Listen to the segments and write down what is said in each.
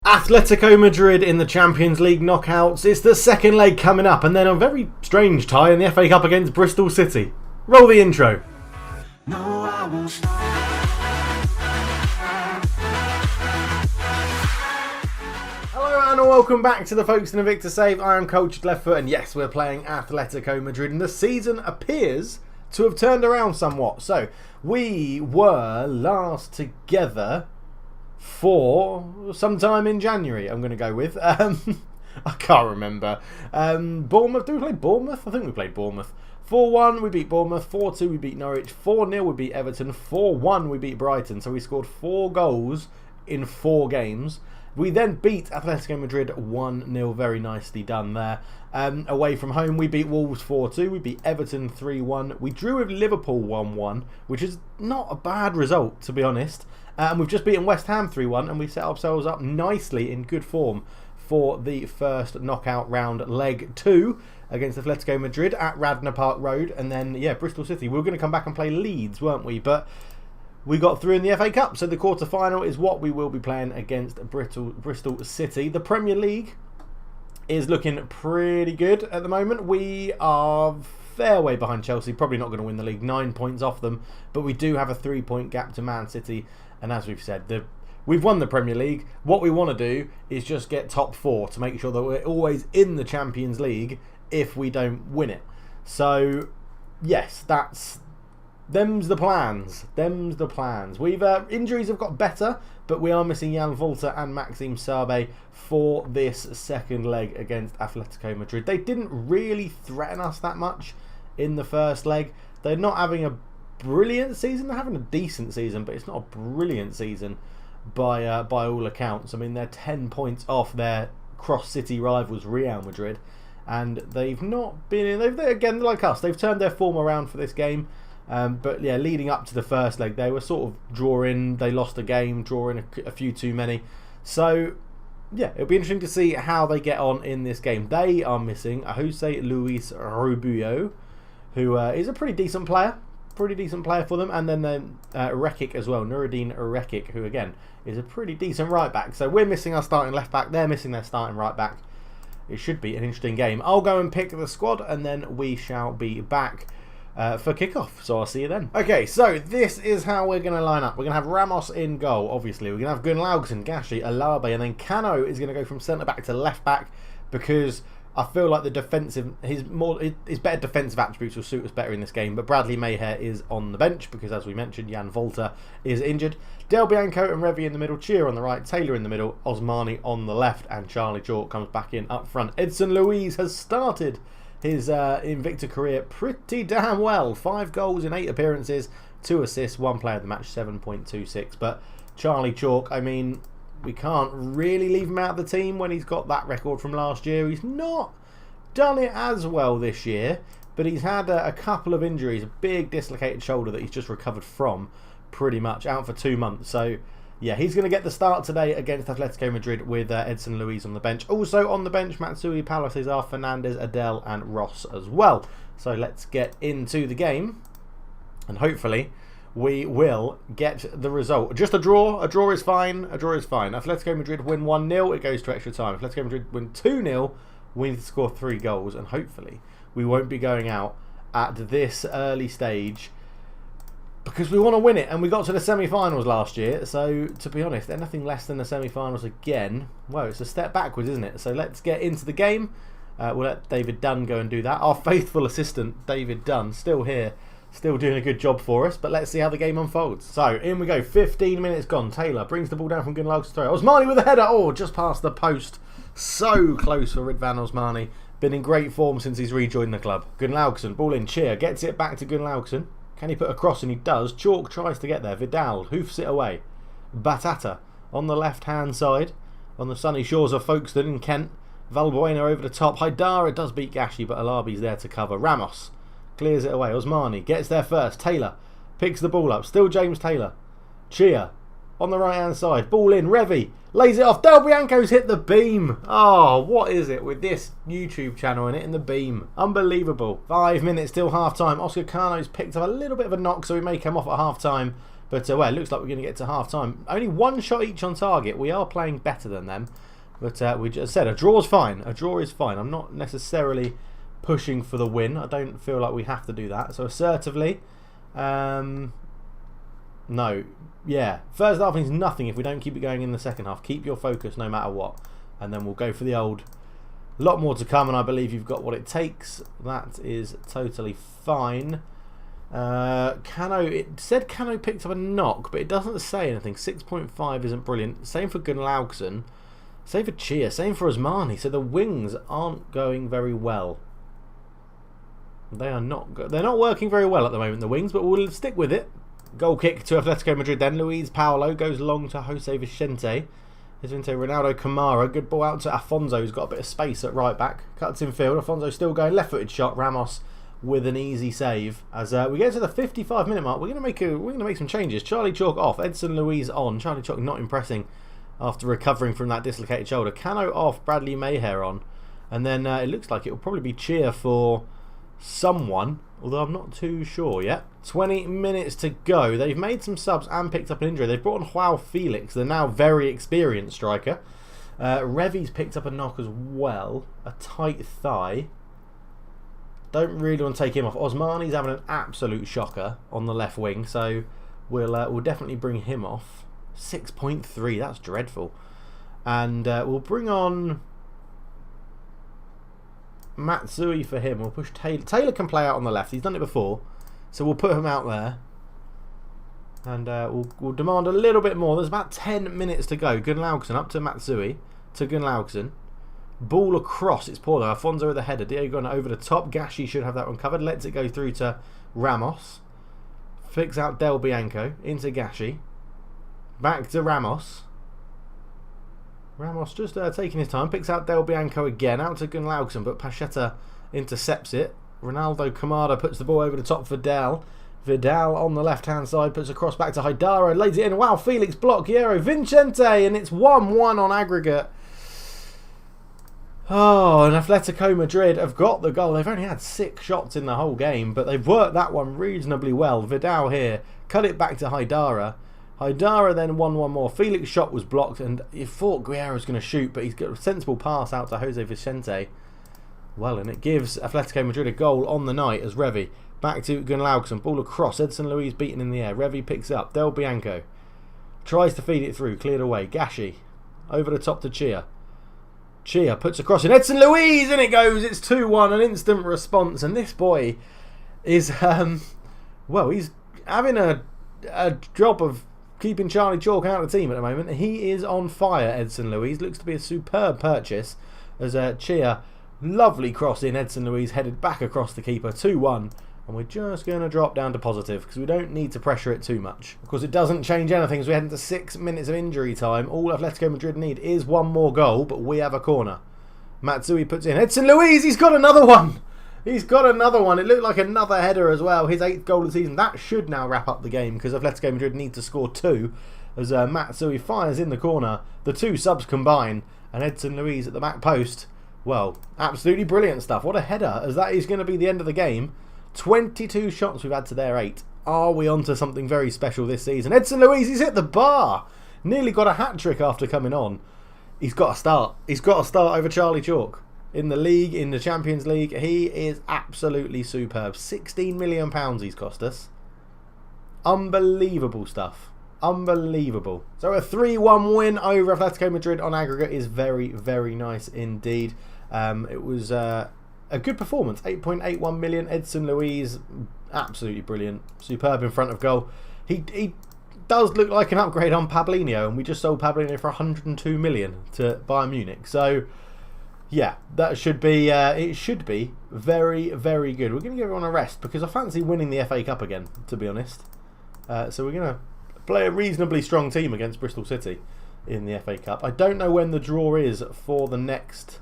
Atletico Madrid in the Champions League knockouts. It's the second leg coming up, and then a very strange tie in the FA Cup against Bristol City. Roll the intro. No, I won't stop. Hello and welcome back to the Folkestone Invicta Save. I am Coach Left Foot, and yes, we're playing Atletico Madrid, and the season appears to have turned around somewhat. So, we were last together for sometime in January, I'm going to go with. I can't remember. Bournemouth, did we play Bournemouth? I think we played Bournemouth. 4-1 we beat Bournemouth, 4-2 we beat Norwich, 4-0 we beat Everton, 4-1 we beat Brighton. So we scored 4 goals in 4 games. We then beat Atletico Madrid 1-0, very nicely done there. Away from home, we beat Wolves 4-2, we beat Everton 3-1. We drew with Liverpool 1-1, which is not a bad result, to be honest. And we've just beaten West Ham 3-1, and we set ourselves up nicely in good form for the first knockout round, leg 2 against Atletico Madrid at Radnor Park Road. And then, yeah, Bristol City. We were going to come back and play Leeds, weren't we? But we got through in the FA Cup, so the quarter-final is what we will be playing against Bristol City. The Premier League is looking pretty good at the moment. We are fair way behind Chelsea, probably not going to win the league, 9 points off them, but we do have a 3-point gap to Man City. And as we've said, we've won the Premier League. What we want to do is just get top 4 to make sure that we're always in the Champions League if we don't win it. So, yes, them's the plans. Them's the plans. Injuries have got better, but we are missing Jan Volta and Maxime Sabe for this second leg against Atletico Madrid. They didn't really threaten us that much in the first leg. They're not having a brilliant season. They're having a decent season, but it's not a brilliant season by all accounts. I mean, they're 10 points off their cross-city rivals Real Madrid, and they've not been in. They're again like us. They've turned their form around for this game. But yeah, leading up to the first leg, they were sort of drawing. They lost a game, drawing a few too many. So yeah, it'll be interesting to see how they get on in this game. They are missing Jose Luis Rubio, who is a pretty decent player for them, and then Rekic as well, Nuruddin Rekic, who again is a pretty decent right back. So we're missing our starting left back, they're missing their starting right back. It should be an interesting game. I'll go and pick the squad, and then we shall be back for kickoff, so I'll see you then. Okay, so this is how we're going to line up. We're going to have Ramos in goal, obviously. We're going to have Gunnlaugsson, Gashi, Alabe, and then Cano is going to go from centre back to left back, because I feel like his better defensive attributes will suit us better in this game. But Bradley Mayher is on the bench because, as we mentioned, Jan Volta is injured. Del Bianco and Revy in the middle, Cheer on the right, Taylor in the middle, Osmani on the left, and Charlie Chalk comes back in up front. Edson Luiz has started his Invicta career pretty damn well. 5 goals in 8 appearances, 2 assists, 1 player of the match, 7.26. But Charlie Chalk, I mean, we can't really leave him out of the team when he's got that record from last year. He's not done it as well this year, but he's had a couple of injuries, a big dislocated shoulder that he's just recovered from, pretty much, out for 2 months. So yeah, he's going to get the start today against Atletico Madrid with Edson Luiz on the bench. Also on the bench, Matsui, Paulo Cesar, Fernandez, Adele and Ross as well. So let's get into the game, and hopefully we will get the result. Just a draw. A draw is fine. A draw is fine. Atletico Madrid win 1-0. It goes to extra time. Atletico Madrid win 2-0. We need to score 3 goals. And hopefully we won't be going out at this early stage, because we want to win it. And we got to the semi-finals last year. So, to be honest, anything less than the semi-finals again, well, it's a step backwards, isn't it? So let's get into the game. We'll let David Dunn go and do that. Our faithful assistant, David Dunn, still here. Still doing a good job for us, but let's see how the game unfolds. So, in we go. 15 minutes gone. Taylor brings the ball down from Gunnlaugsson. Osmani with a header. Oh, just past the post. So close for Ridvan Osmani. Been in great form since he's rejoined the club. Gunnlaugsson, ball in. Cheer gets it back to Gunnlaugsson. Can he put a cross? And he does. Chalk tries to get there. Vidal hoofs it away. Batata on the left-hand side, on the sunny shores of Folkestone in Kent. Valbuena over the top. Haidara does beat Gashi, but Alabi's there to cover. Ramos clears it away. Osmani gets there first. Taylor picks the ball up. Still James Taylor. Cheer on the right hand side. Ball in. Revy lays it off. Del Bianco's hit the beam. Oh, what is it with this YouTube channel and hitting the beam? Unbelievable. 5 minutes till half time. Oscar Cano's picked up a little bit of a knock, so he may come off at half time. But well, it looks like we're going to get to half-time. Only one shot each on target. We are playing better than them. But we just said a draw's fine. A draw is fine. I'm not necessarily pushing for the win. I don't feel like we have to do that. So assertively, no. Yeah, first half means nothing if we don't keep it going in the second half. Keep your focus no matter what. And then we'll go for the old... A lot more to come, and I believe you've got what it takes. That is totally fine. It said Cano picked up a knock, but it doesn't say anything. 6.5 isn't brilliant. Same for Gunlaugson. Same for Chia. Same for Osmani. So the wings aren't going very well. They are not good. They're not working very well at the moment, the wings, but we'll stick with it. Goal kick to Atletico Madrid then. Luis Paolo goes long to Jose Vicente. Vicente Ronaldo Camara. Good ball out to Afonso, who's got a bit of space at right back. Cuts in field. Afonso still going. Left-footed shot. Ramos with an easy save. As we get to the 55-minute mark, we're going to make some changes. Charlie Chalk off. Edson Luiz on. Charlie Chalk not impressing after recovering from that dislocated shoulder. Cano off. Bradley Mayhair on. And then it looks like it will probably be Cheer for someone, although I'm not too sure yet. 20 minutes to go. They've made some subs and picked up an injury. They've brought on Joao Felix, the now very experienced striker. Revy's picked up a knock as well, a tight thigh. Don't really want to take him off. Osmani's having an absolute shocker on the left wing, so we'll definitely bring him off. 6.3, that's dreadful. And we'll bring on Matsui for him. We'll push Taylor. Taylor can play out on the left. He's done it before, so we'll put him out there. And we'll demand a little bit more. There's about 10 minutes to go. Gunlaugson up to Matsui. To Gunlaugson. Ball across. It's poor though. Afonso with the header. Diego going over the top. Gashi should have that one covered. Lets it go through to Ramos. Flicks out Del Bianco. Into Gashi. Back to Ramos. Ramos just taking his time. Picks out Del Bianco again. Out to Gunlaugson, but Pacheta intercepts it. Ronaldo Camara puts the ball over the top for Vidal. Vidal on the left-hand side puts a cross back to Haidara. Lays it in. Wow, Felix block. Hierro Vicente. And it's 1-1 on aggregate. Oh, and Atletico Madrid have got the goal. They've only had 6 shots in the whole game, but they've worked that one reasonably well. Vidal here. Cut it back to Haidara. Haidara then 1-1 more. Felix's shot was blocked, and you thought Guerrero was going to shoot, but he's got a sensible pass out to Jose Vicente. Well, and it gives Atletico Madrid a goal on the night as Revy. Back to Gunlaugson. Ball across. Edson Luiz beaten in the air. Revy picks up. Del Bianco tries to feed it through. Cleared away. Gashi over the top to Chia. Chia puts across in. Edson Luiz, and it goes. It's 2-1. An instant response. And this boy is, well, he's having a job of keeping Charlie Chalk out of the team at the moment. He is on fire, Edson Luiz. Looks to be a superb purchase as Chia, lovely cross in. Edson Luiz headed back across the keeper. 2-1. And we're just going to drop down to positive because we don't need to pressure it too much. Of course, it doesn't change anything as we head into 6 minutes of injury time. All Atletico Madrid need is one more goal, but we have a corner. Matsui puts in. Edson Luiz, he's got another one. He's got another one. It looked like another header as well. His 8th goal of the season. That should now wrap up the game because Atletico Madrid need to score 2 as Matsui fires in the corner. The 2 subs combine and Edson Luiz at the back post. Well, absolutely brilliant stuff. What a header, as that is going to be the end of the game. 22 shots we've had to their 8. Are we onto something very special this season? Edson Luiz, he's hit the bar. Nearly got a hat-trick after coming on. He's got to start. He's got to start over Charlie Chalk. In the league, in the Champions League, he is absolutely superb. £16 million he's cost us. Unbelievable stuff. Unbelievable. So a 3-1 win over Atletico Madrid on aggregate is very, very nice indeed. It was a good performance. 8.81 million. Edson Luiz, absolutely brilliant. Superb in front of goal. He does look like an upgrade on Pablinho, and we just sold Pablinho for 102 million to Bayern Munich. So yeah, that should be it should be very, very good. We're going to give everyone a rest because I fancy winning the FA Cup again, to be honest. So we're going to play a reasonably strong team against Bristol City in the FA Cup. I don't know when the draw is for the next,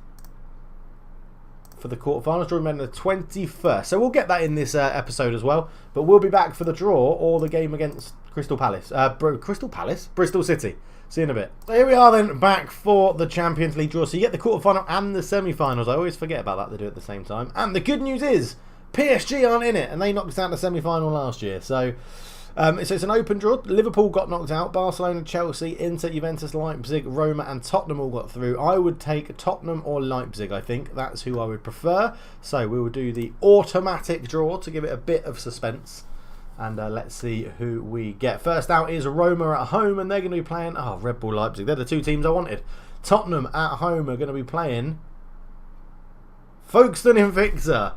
for the quarterfinals. Draw on the 21st. So we'll get that in this episode as well. But we'll be back for the draw or the game against Crystal City. See you in a bit. So here we are then, back for the Champions League draw. So you get the quarterfinal and the semi-finals. I always forget about that. They do it at the same time. And the good news is PSG aren't in it, and they knocked us out in the semi-final last year. So So it's an open draw. Liverpool got knocked out. Barcelona, Chelsea, Inter, Juventus, Leipzig, Roma and Tottenham all got through. I would take Tottenham or Leipzig, I think. That's who I would prefer. So we will do the automatic draw to give it a bit of suspense. And let's see who we get. First out is Roma at home, and they're going to be playing Red Bull Leipzig. They're the two teams I wanted. Tottenham at home are going to be playing Folkestone Invicta.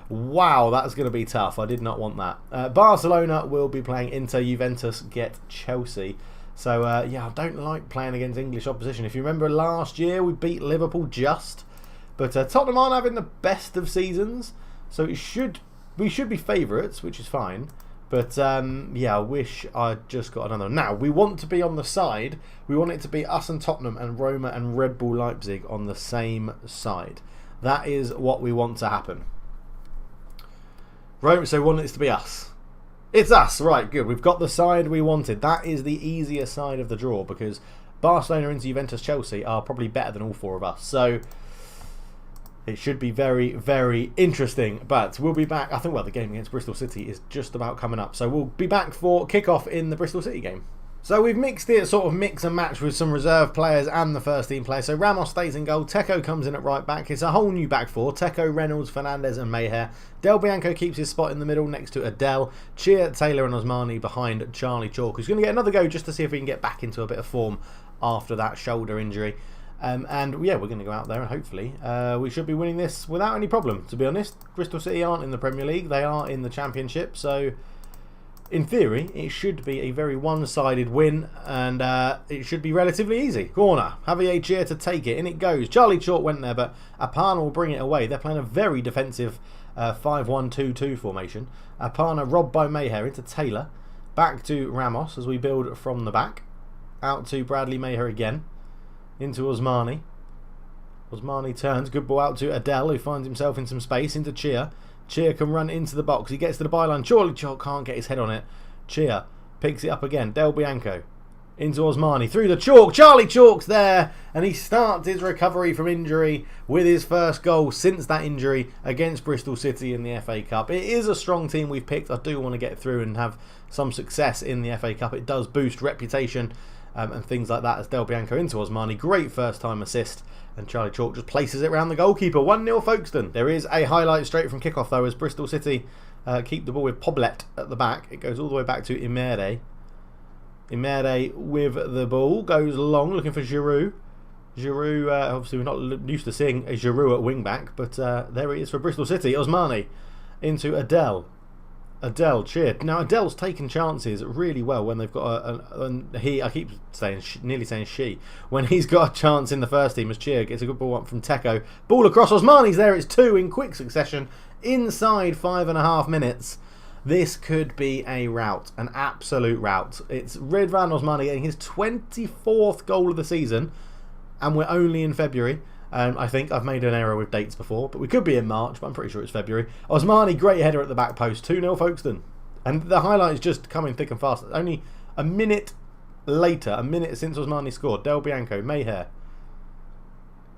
Wow, that's going to be tough. I did not want that. Barcelona will be playing Inter. Juventus get Chelsea. So, yeah, I don't like playing against English opposition. If you remember last year, we beat Liverpool just. But Tottenham aren't having the best of seasons. So we should be favourites, which is fine. But, yeah, I wish I'd just got another. Now, we want to be on the side. We want it to be us and Tottenham and Roma and Red Bull Leipzig on the same side. That is what we want to happen. Roma, so we want it to be us. It's us, right, good. We've got the side we wanted. That is the easier side of the draw because Barcelona, Inter, Juventus, Chelsea are probably better than all four of us. So it should be very, very interesting. But we'll be back. I think, well, the game against Bristol City is just about coming up. So we'll be back for kickoff in the Bristol City game. So we've mixed it, sort of mix and match with some reserve players and the first team players. So Ramos stays in goal. Teco comes in at right back. It's a whole new back four. Teco, Reynolds, Fernandes and Mayher. Del Bianco keeps his spot in the middle next to Adele. Cheer, Taylor and Osmani behind Charlie Chalk, who's going to get another go just to see if we can get back into a bit of form after that shoulder injury. And yeah, we're going to go out there and hopefully we should be winning this without any problem, to be honest. Bristol City aren't in the Premier League. They are in the Championship, so in theory, it should be a very one-sided win, and it should be relatively easy. Corner, Javier Cheer to take it, in it goes. Charlie Chalk went there, but Apana will bring it away. They're playing a very defensive 5-1-2-2 formation. Apana robbed by Mayher into Taylor. Back to Ramos as we build from the back. Out to Bradley Mayher again. Into Osmani. Osmani turns, good ball out to Adele, who finds himself in some space, into Cheer. Cheer can run into the box. He gets to the byline. Charlie Chalk can't get his head on it. Cheer picks it up again. Del Bianco into Osmani. Through the Chalk. Charlie Chalk's there. And he starts his recovery from injury with his first goal since that injury against Bristol City in the FA Cup. It is a strong team we've picked. I do want to get through and have some success in the FA Cup. It does boost reputation and things like that as Del Bianco into Osmani. Great first time assist. And Charlie Chalk just places it around the goalkeeper. 1-0 Folkestone. There is a highlight straight from kickoff though as Bristol City keep the ball with Poblet at the back. It goes all the way back to Imere. Imere with the ball. Goes long looking for Giroud. Giroud, obviously we're not used to seeing a Giroud at wing back. But there he is for Bristol City. Osmani into Adele. Adele cheered. Now Adele's taken chances really well when they've got I keep saying nearly saying she, when he's got a chance in the first team as Cheer gets a good ball up from Teco. Ball across, Osmani's there, it's 2 in quick succession inside 5.5 minutes. This could be a rout, an absolute rout. It's Ridvan Osmani getting his 24th goal of the season, and we're only in February. I think I've made an error with dates before, but we could be in March, but I'm pretty sure it's February. Osmani, great header at the back post, 2-0 Folkestone. And the highlight is just coming thick and fast. Only a minute later, a minute since Osmani scored, Del Bianco, Mayher.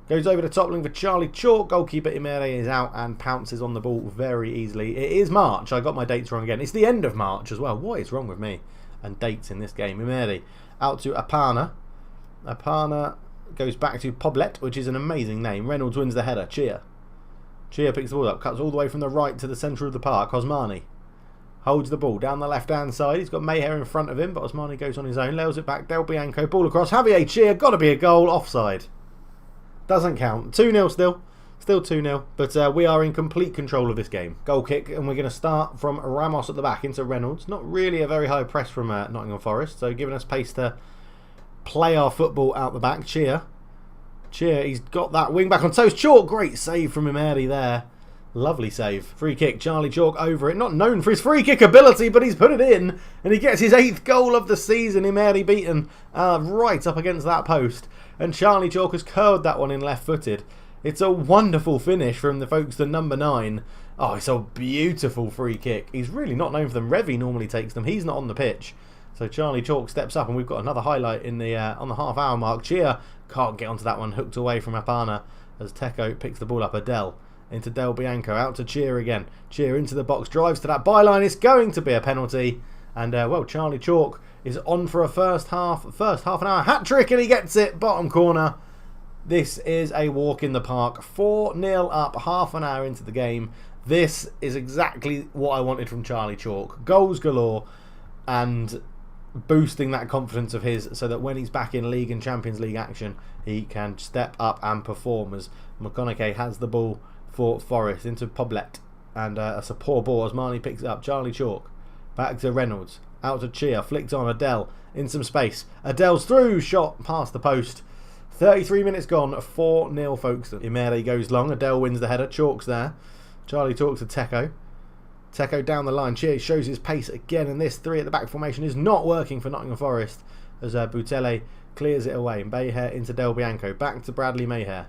Goes over the top link for Charlie Chalk. Goalkeeper Imere is out and pounces on the ball very easily. It is March. I got my dates wrong again. It's the end of March as well. What is wrong with me and dates in this game? Imere out to Apana. Apana goes back to Poblet, which is an amazing name. Reynolds wins the header. Cheer. Cheer picks the ball up. Cuts all the way from the right to the centre of the park. Osmani holds the ball down the left-hand side. He's got Mayher in front of him, but Osmani goes on his own. Lails it back. Del Bianco. Ball across. Javier Cheer. Got to be a goal. Offside. Doesn't count. 2-0 still. Still 2-0. But we are in complete control of this game. Goal kick. And we're going to start from Ramos at the back into Reynolds. Not really a very high press from Nottingham Forest. So giving us pace to play our football out the back. Cheer. Cheer, he's got that wing back on toast. Chalk, great save from Imeri there. Lovely save. Free kick, Charlie Chalk over it. Not known for his free kick ability, but he's put it in. And he gets his 8th goal of the season. Imeri beaten right up against that post. And Charlie Chalk has curled that one in left-footed. It's a wonderful finish from the folks to number 9. Oh, it's a beautiful free kick. He's really not known for them. Revy normally takes them. He's not on the pitch. So Charlie Chalk steps up, and we've got another highlight in the on the half-hour mark. Cheer can't get onto that one, hooked away from Apana as Teco picks the ball up. Adele into Del Bianco, out to Cheer again. Cheer into the box, drives to that byline. It's going to be a penalty, And, well, Charlie Chalk is on for a first half an hour hat-trick, and he gets it, bottom corner. This is a walk in the park. 4-0 up, half an hour into the game. This is exactly what I wanted from Charlie Chalk. Goals galore, and boosting that confidence of his so that when he's back in League and Champions League action, he can step up and perform, as McConaughey has the ball for Forest into Poblet. And that's a poor ball as Marnie picks it up. Charlie Chalk back to Reynolds, out to Chia, flicked on Adele in some space. Adele's through, shot past the post. 33 minutes gone, 4-0 Folkestone. Imere goes long, Adele wins the header, Chalk's there. Charlie talks to Teko. Teko down the line, Chia shows his pace again, and this 3 at the back formation is not working for Nottingham Forest as Boutelle clears it away. Mayher into Del Bianco, back to Bradley Mayher.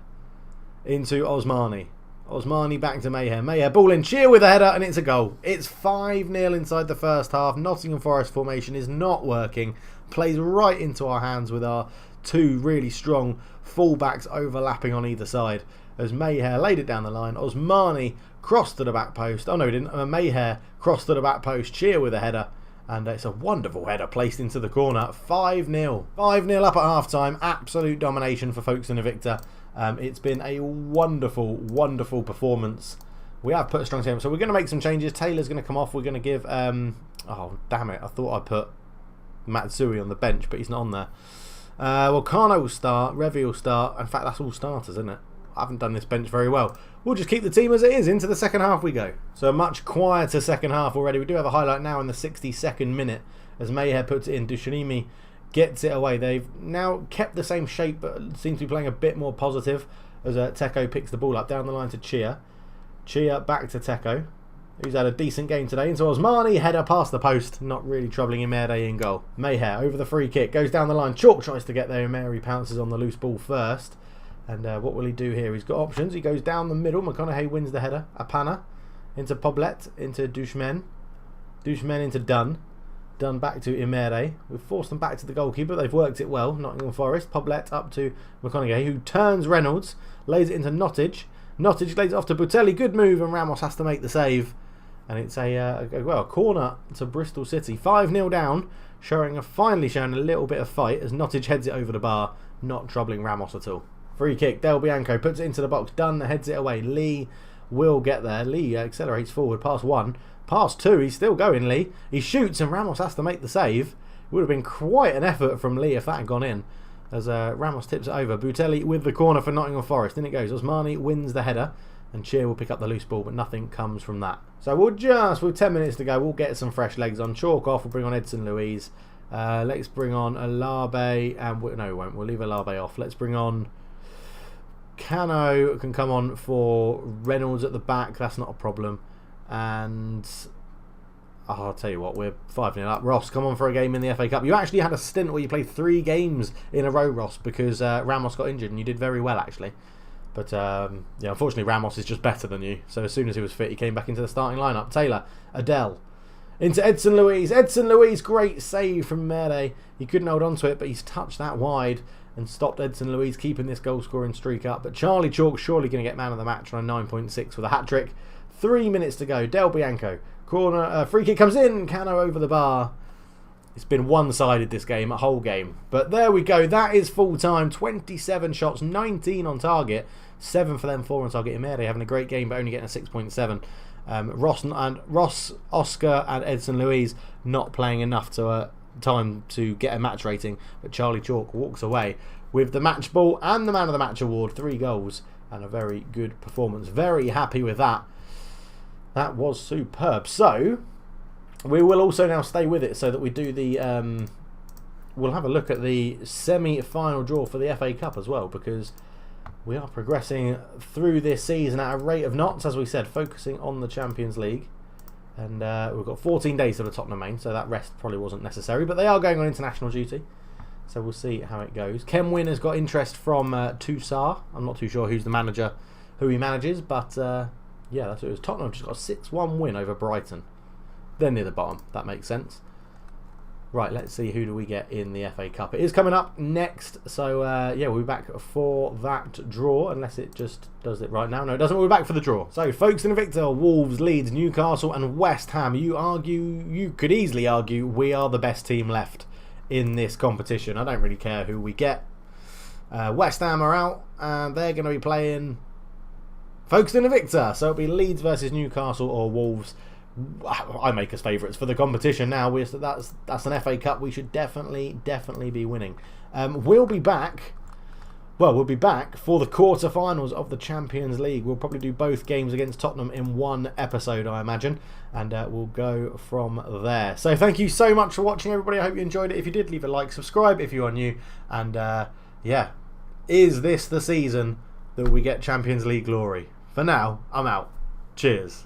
Into Osmani. Osmani back to Mayher. Mayher ball in, Chia with a header, and it's a goal. It's 5-0 inside the first half. Nottingham Forest formation is not working. Plays right into our hands with our 2 really strong full-backs overlapping on either side. As Mayher laid it down the line, Osmani crossed to the back post. Oh no, he didn't. Mayher crossed to the back post. Chia with a header. And it's a wonderful header placed into the corner. 5-0. 5-0 up at half-time. Absolute domination for Folkestone Invicta. It's been a wonderful, wonderful performance. We have put a strong team. So we're going to make some changes. Taylor's going to come off. We're going to give... oh, damn it. I thought I put Matsui on the bench, but he's not on there. Well, Kano will start. Revi will start. In fact, that's all starters, isn't it? I haven't done this bench very well. We'll just keep the team as it is. Into the second half we go. So a much quieter second half already. We do have a highlight now in the 62nd minute as Mayher puts it in. Dushanimi gets it away. They've now kept the same shape but seem to be playing a bit more positive as Teko picks the ball up down the line to Chia. Chia back to Teko, who's had a decent game today. Into Osmani, header past the post. Not really troubling Imere in goal. Mayher over the free kick, goes down the line. Chalk tries to get there. Imere pounces on the loose ball first. And what will he do here? He's got options. He goes down the middle. McConaughey wins the header. Apana into Poblet, into Dushman. Dushman into Dunn. Dunn back to Imere. We've forced them back to the goalkeeper. They've worked it well. Nottingham Forest. Poblet up to McConaughey, who turns Reynolds. Lays it into Nottage. Nottage lays it off to Boutelle. Good move, and Ramos has to make the save. And it's a corner to Bristol City. 5-0 down. Finally showing a little bit of fight as Nottage heads it over the bar. Not troubling Ramos at all. Free kick, Del Bianco puts it into the box. Dunn heads it away. Lee will get there. Lee accelerates forward. Pass 1. Pass 2. He's still going, Lee. He shoots and Ramos has to make the save. It would have been quite an effort from Lee if that had gone in. As Ramos tips it over. Boutelle with the corner for Nottingham Forest. In it goes. Osmani wins the header. And Chia will pick up the loose ball, but nothing comes from that. So with 10 minutes to go, we'll get some fresh legs on. Chalk off. We'll bring on Edson Luiz. Let's bring on Alabe. And no, we won't. We'll leave Alabe off. Let's bring on... Cano can come on for Reynolds at the back. That's not a problem. And I'll tell you what, we're 5-0 up. Ross, come on for a game in the FA Cup. You actually had a stint where you played 3 games in a row, Ross, because Ramos got injured, and you did very well actually. But yeah, unfortunately Ramos is just better than you. So as soon as he was fit, he came back into the starting lineup. Taylor, Adele, into Edson Luiz. Edson Luiz, great save from Mere. He couldn't hold on to it, but he's touched that wide and stopped Edson Luiz keeping this goal scoring streak up. But Charlie Chalk surely going to get man of the match on a 9.6 with a hat-trick. 3 minutes to go. Del Bianco. Corner, free kick comes in. Cano over the bar. It's been one-sided this game, a whole game. But there we go. That is full time. 27 shots, 19 on target. 7 for them, 4 on target. Imere having a great game, but only getting a 6.7. Ross, Oscar and Edson Luiz not playing enough to... time to get a match rating, but Charlie Chalk walks away with the match ball and the man of the match award. 3 goals and a very good performance. Very happy with that. That was superb. So we will also now stay with it so that we do the we'll have a look at the semi-final draw for the FA Cup as well, because we are progressing through this season at a rate of knots, as we said, focusing on the Champions League. And we've got 14 days to the Tottenham main, so that rest probably wasn't necessary. But they are going on international duty, so we'll see how it goes. Ken Wynn has got interest from Toussaint. I'm not too sure who's the manager, who he manages, but yeah, that's what it was. Tottenham just got a 6-1 win over Brighton. They're near the bottom. That makes sense. Right, let's see who do we get in the FA Cup. It is coming up next, so yeah, we'll be back for that draw, unless it just does it right now. No, it doesn't. We'll be back for the draw. So, Folkestone Invicta, Wolves, Leeds, Newcastle and West Ham. You could easily argue we are the best team left in this competition. I don't really care who we get. West Ham are out, and they're going to be playing Folkestone Invicta. So it'll be Leeds versus Newcastle or Wolves. I make us favourites for the competition now. That's an FA Cup we should definitely be winning. We'll be back. Well, we'll be back for the quarter-finals of the Champions League. We'll probably do both games against Tottenham in one episode, I imagine, and we'll go from there. So thank you so much for watching, everybody. I hope you enjoyed it. If you did, leave a like, subscribe if you are new, and yeah, is this the season that we get Champions League glory? For now, I'm out. Cheers.